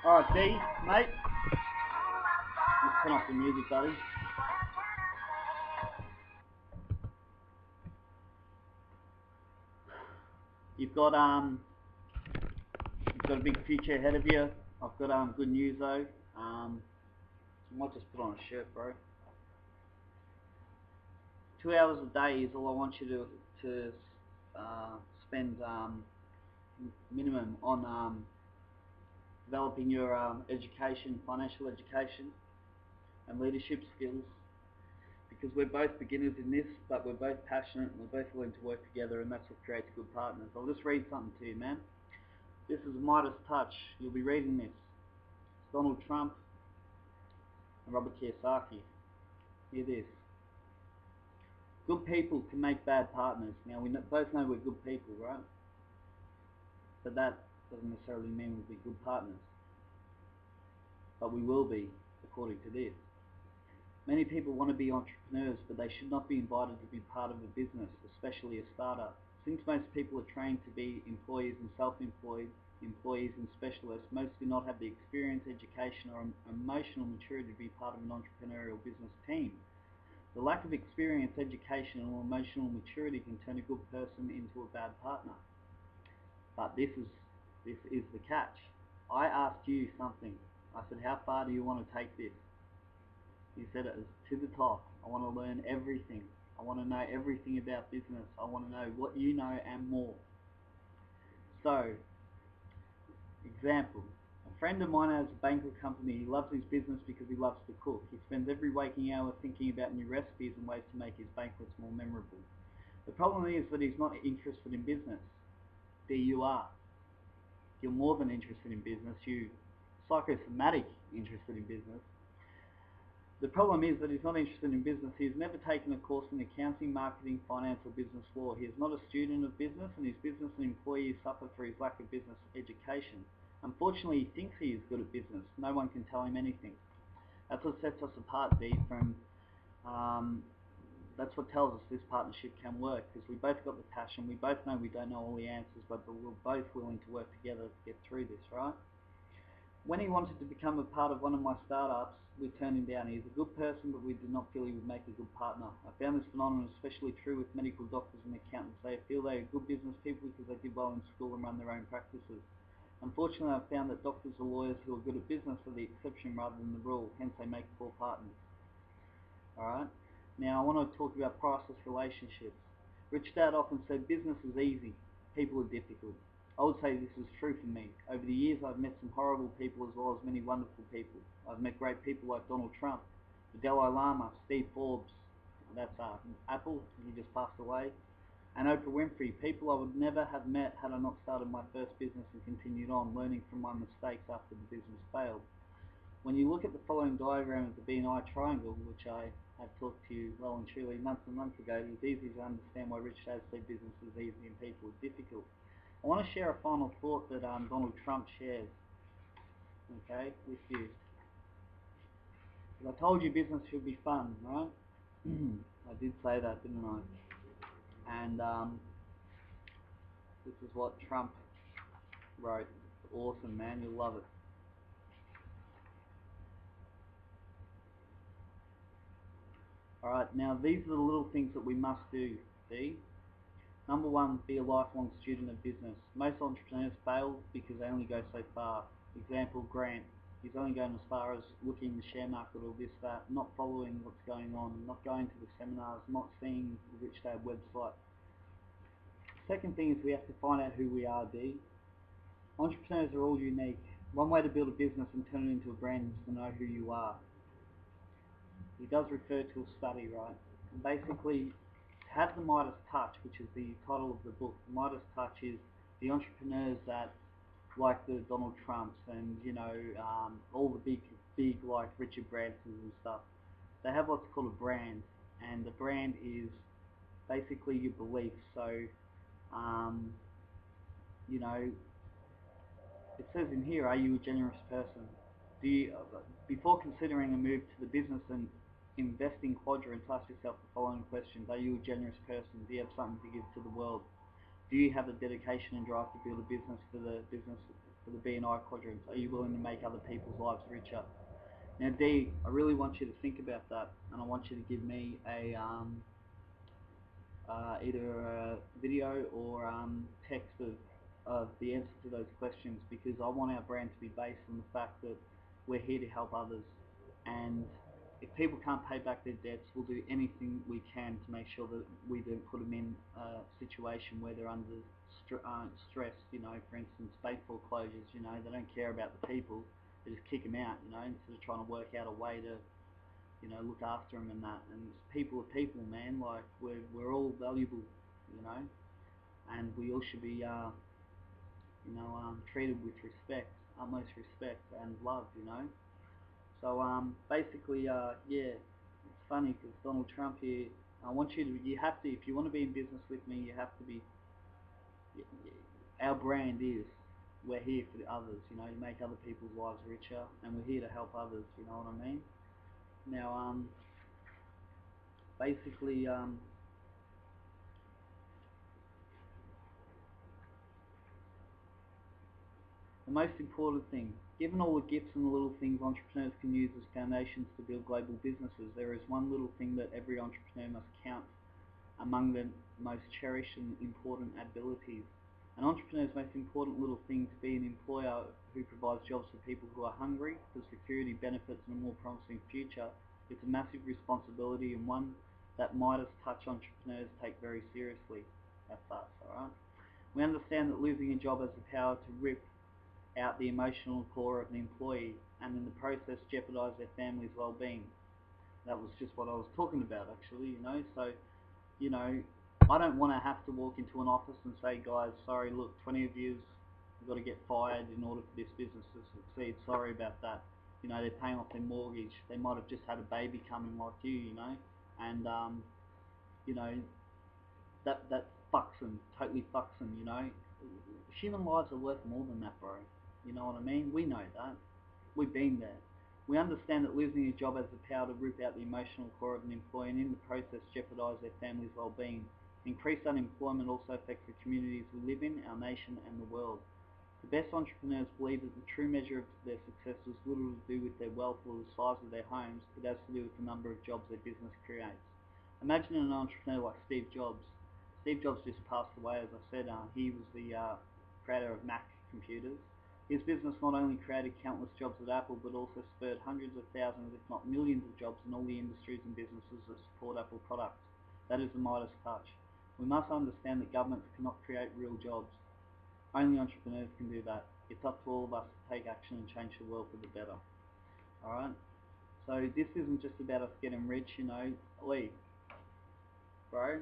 Alright, D, mate. Let's turn off the music, buddy. You've got a big future ahead of you. I've got good news though. I might just put on a shirt, bro. 2 hours a day is all I want you to spend minimum on developing your education, financial education and leadership skills, because we're both beginners in this, but we're both passionate and we're both willing to work together, and that's what creates good partners. I'll just read something to you, man. This is Midas Touch. You'll be reading this. It's Donald Trump and Robert Kiyosaki. Hear this. Good people can make bad partners. Now, we both know we're good people, right? But that doesn't necessarily mean we'll be good partners. But we will be, according to this. Many people want to be entrepreneurs, but they should not be invited to be part of a business, especially a startup. Since most people are trained to be employees and self-employed, employees and specialists, most do not have the experience, education or emotional maturity to be part of an entrepreneurial business team. The lack of experience, education or emotional maturity can turn a good person into a bad partner. But this is the catch. I asked you something. I said, how far do you want to take this? You said it was to the top. I want to learn everything. I want to know everything about business. I want to know what you know and more. So, example. A friend of mine has a banquet company. He loves his business because he loves to cook. He spends every waking hour thinking about new recipes and ways to make his banquets more memorable. The problem is that he's not interested in business. There you are. You're more than interested in business. You're psychosomatic interested in business. The problem is that he's not interested in business. He's never taken a course in accounting, marketing, finance or business law. He is not a student of business, and his business and employees suffer for his lack of business education. Unfortunately, he thinks he is good at business. No one can tell him anything. That's what sets us apart, B, from... that's what tells us this partnership can work, because we both got the passion. We both know we don't know all the answers, but we're both willing to work together to get through this, right? When he wanted to become a part of one of my startups, we turned him down. He's a good person, but we did not feel he would make a good partner. I found this phenomenon especially true with medical doctors and accountants. They feel they are good business people because they did well in school and run their own practices. Unfortunately, I've found that doctors or lawyers who are good at business are the exception rather than the rule, hence they make poor partners. Alright? Now I want to talk about priceless relationships. Rich Dad often said business is easy, people are difficult. I would say this is true for me. Over the years I've met some horrible people as well as many wonderful people. I've met great people like Donald Trump, the Dalai Lama, Steve Forbes, that's Apple, he just passed away, and Oprah Winfrey, people I would never have met had I not started my first business and continued on, learning from my mistakes after the business failed. When you look at the following diagram of the BNI triangle, which I have talked to you well and truly months and months ago, it is easy to understand why Rich Dad said business is easy and people are difficult. I want to share a final thought that Donald Trump shares, okay, with you. I told you business should be fun, right? I did say that, didn't I? And this is what Trump wrote. It's awesome, man. You'll love it. Alright, now these are the little things that we must do, see? Number one, be a lifelong student of business. Most entrepreneurs fail because they only go so far. Example, Grant. He's only going as far as looking in the share market or this, that, not following what's going on, not going to the seminars, not seeing the Rich Dad website. Second thing is we have to find out who we are, D. Entrepreneurs are all unique. One way to build a business and turn it into a brand is to know who you are. He does refer to a study, right? And basically, have the Midas Touch, which is the title of the book. The Midas Touch is the entrepreneurs that, like the Donald Trumps and, you know, all the big like Richard Bransons and stuff. They have what's called a brand, and the brand is basically your beliefs. So, you know, it says in here, are you a generous person? Do you, before considering a move to the business and investing quadrants, ask yourself the following questions. Are you a generous person? Do you have something to give to the world? Do you have the dedication and drive to build a business for for the B&I quadrants. Are you willing to make other people's lives richer? Now D, I really want you to think about that, and I want you to give me a either a video or text of the answer to those questions, because I want our brand to be based on the fact that we're here to help others, and if people can't pay back their debts, we'll do anything we can to make sure that we don't put them in a situation where they're under stress. You know, for instance, state foreclosures, you know, they don't care about the people, they just kick them out, you know, instead of trying to work out a way to, you know, look after them and that. And people are people, man. Like, we're all valuable, you know, and we all should be, you know, treated with respect, utmost respect and love, you know. So basically, yeah, it's funny because Donald Trump here. I want you have to, if you want to be in business with me, you have to be. Our brand is, we're here for the others, you know, to make other people's lives richer, and we're here to help others. You know what I mean? Now, basically, the most important thing, given all the gifts and the little things entrepreneurs can use as foundations to build global businesses, there is one little thing that every entrepreneur must count among the most cherished and important abilities. An entrepreneur's most important little thing to be an employer who provides jobs for people who are hungry for security, benefits and a more promising future. It's a massive responsibility, and one that Midas touch entrepreneurs take very seriously. That's us, alright? We understand that losing a job has the power to rip out the emotional core of an employee, and in the process jeopardize their family's well-being. That was just what I was talking about, actually, you know. So, you know, I don't want to have to walk into an office and say, guys, sorry, look, 20 of you've got to get fired in order for this business to succeed. Sorry about that. You know, they're paying off their mortgage. They might have just had a baby coming like you know, and you know, that fucks them, totally fucks them, you know. Human lives are worth more than that, bro. You know what I mean? We know that. We've been there. We understand that losing a job has the power to rip out the emotional core of an employee and in the process jeopardize their family's well-being. Increased unemployment also affects the communities we live in, our nation and the world. The best entrepreneurs believe that the true measure of their success has little to do with their wealth or the size of their homes, it has to do with the number of jobs their business creates. Imagine an entrepreneur like Steve Jobs. Steve Jobs just passed away, as I said. He was the creator of Mac computers. His business not only created countless jobs at Apple, but also spurred hundreds of thousands, if not millions of jobs in all the industries and businesses that support Apple products. That is the Midas touch. We must understand that governments cannot create real jobs. Only entrepreneurs can do that. It's up to all of us to take action and change the world for the better. Alright? So this isn't just about us getting rich, you know. Lee, bro,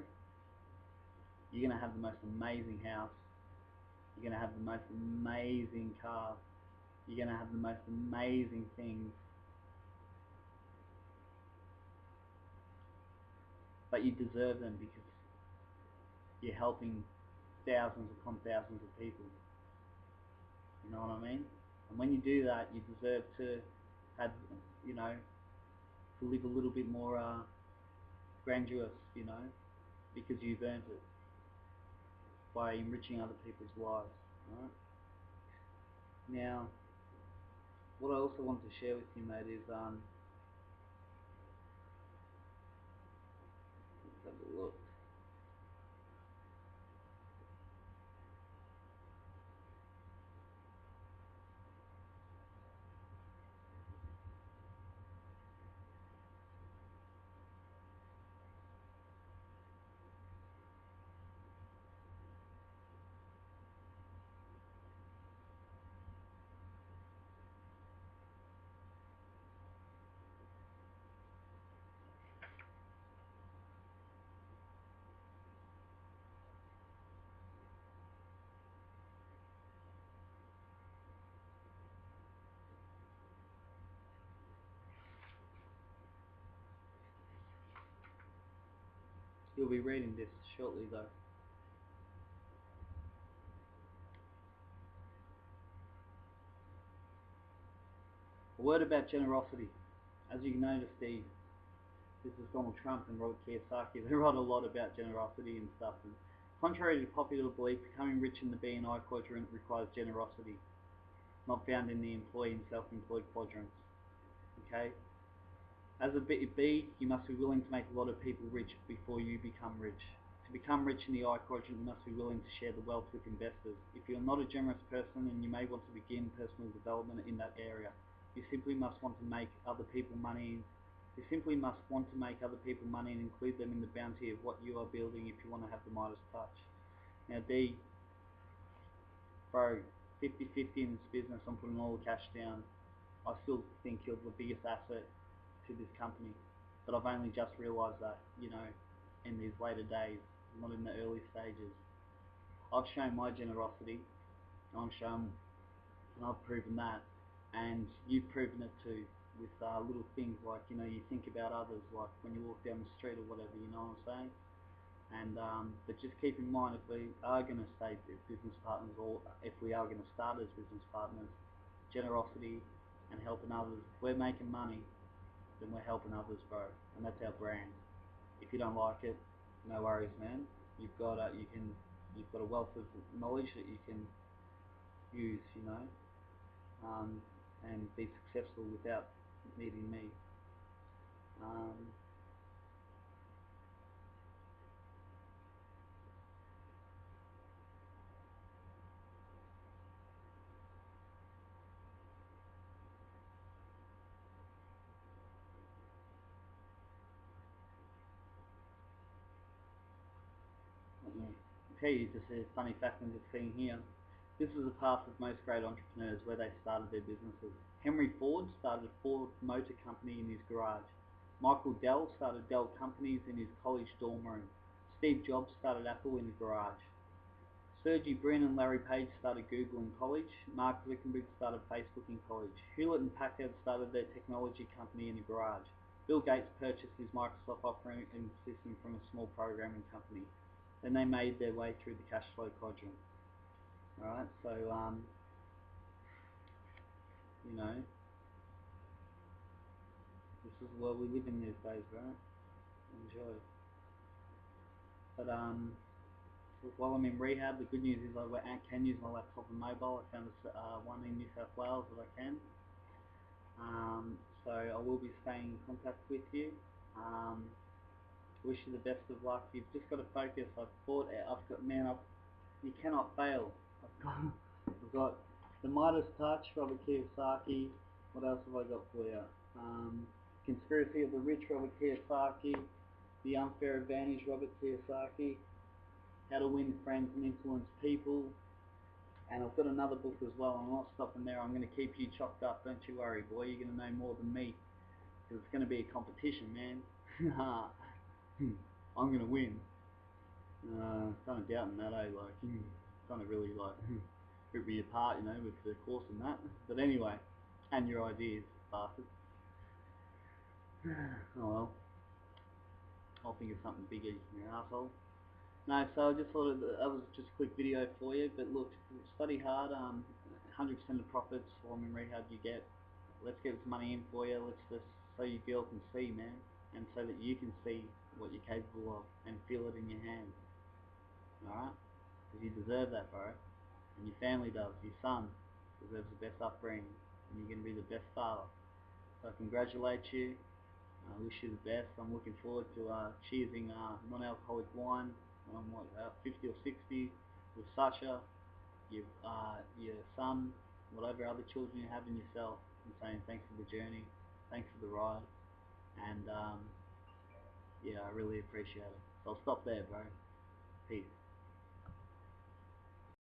you're going to have the most amazing house. You're going to have the most amazing car. You're going to have the most amazing things. But you deserve them because you're helping thousands upon thousands of people. You know what I mean? And when you do that, you deserve to have, you know, to live a little bit more grandiose, you know, because you've earned it by enriching other people's lives. Right? Now, what I also want to share with you, mate, is let's have a look. You'll be reading this shortly, though. A word about generosity. As you can notice, this is Donald Trump and Robert Kiyosaki. They write a lot about generosity and stuff. And contrary to popular belief, becoming rich in the B&I quadrant requires generosity. not found in the employee and self-employed quadrants. Okay? As a B, you must be willing to make a lot of people rich before you become rich. To become rich in the I quadrant, you must be willing to share the wealth with investors. If you're not a generous person, then you may want to begin personal development in that area. You simply must want to make other people money. You simply must want to make other people money and include them in the bounty of what you are building if you want to have the Midas touch. Now D, bro, 50-50 in this business, I'm putting all the cash down. I still think you're the biggest asset to this company, but I've only just realised that, you know, in these later days, not in the early stages. I've shown my generosity, and I've proven that, and you've proven it too, with little things like, you know, you think about others, like when you walk down the street or whatever, you know what I'm saying? And but just keep in mind, if we are going to stay business partners, or if we are going to start as business partners, generosity and helping others. If we're making money, then we're helping others, bro, and that's our brand. If you don't like it, no worries, man. You've got a wealth of knowledge that you can use, you know, and be successful without needing me. Okay, just a funny fact I'm just seeing here. This is a path of most great entrepreneurs where they started their businesses. Henry Ford started a Ford Motor Company in his garage. Michael Dell started Dell Companies in his college dorm room. Steve Jobs started Apple in a garage. Sergey Brin and Larry Page started Google in college. Mark Zuckerberg started Facebook in college. Hewlett and Packard started their technology company in a garage. Bill Gates purchased his Microsoft operating system from a small programming company. Then they made their way through the cash flow quadrant. Alright, so, you know, this is the world we live in these days, right? Enjoy. But, while I'm in rehab, the good news is I can use my laptop and mobile. I found one in New South Wales that I can. So I will be staying in contact with you. Wish you the best of luck. You've just got to focus. You cannot fail. I've got the Midas Touch, Robert Kiyosaki. What else have I got for you? Conspiracy of the Rich, Robert Kiyosaki. The Unfair Advantage, Robert Kiyosaki. How to Win Friends and Influence People. And I've got another book as well. I'm not stopping there. I'm going to keep you chocked up. Don't you worry, boy. You're going to know more than me. Because it's going to be a competition, man. I'm going to win. Kind of doubting that, eh? Like, kind of really, like, rip me apart, you know, with the course and that. But anyway, and your ideas, bastard. Oh well. I'll think of something bigger, you asshole. No, so I just thought that was just a quick video for you. But look, study hard. 100% of profits while I'm in rehab you get. Let's get this money in for you. Let's just so your girl can see, man, and so that you can see what you're capable of and feel it in your hand. Alright? Because you deserve that, bro. And your family does. Your son deserves the best upbringing, and you're going to be the best father. So I congratulate you. I wish you the best. I'm looking forward to cheersing non-alcoholic wine on 50 or 60 with Sasha, your son, whatever other children you have in yourself, and saying thanks for the journey, thanks for the ride, and yeah, I really appreciate it. So I'll stop there, bro. Peace.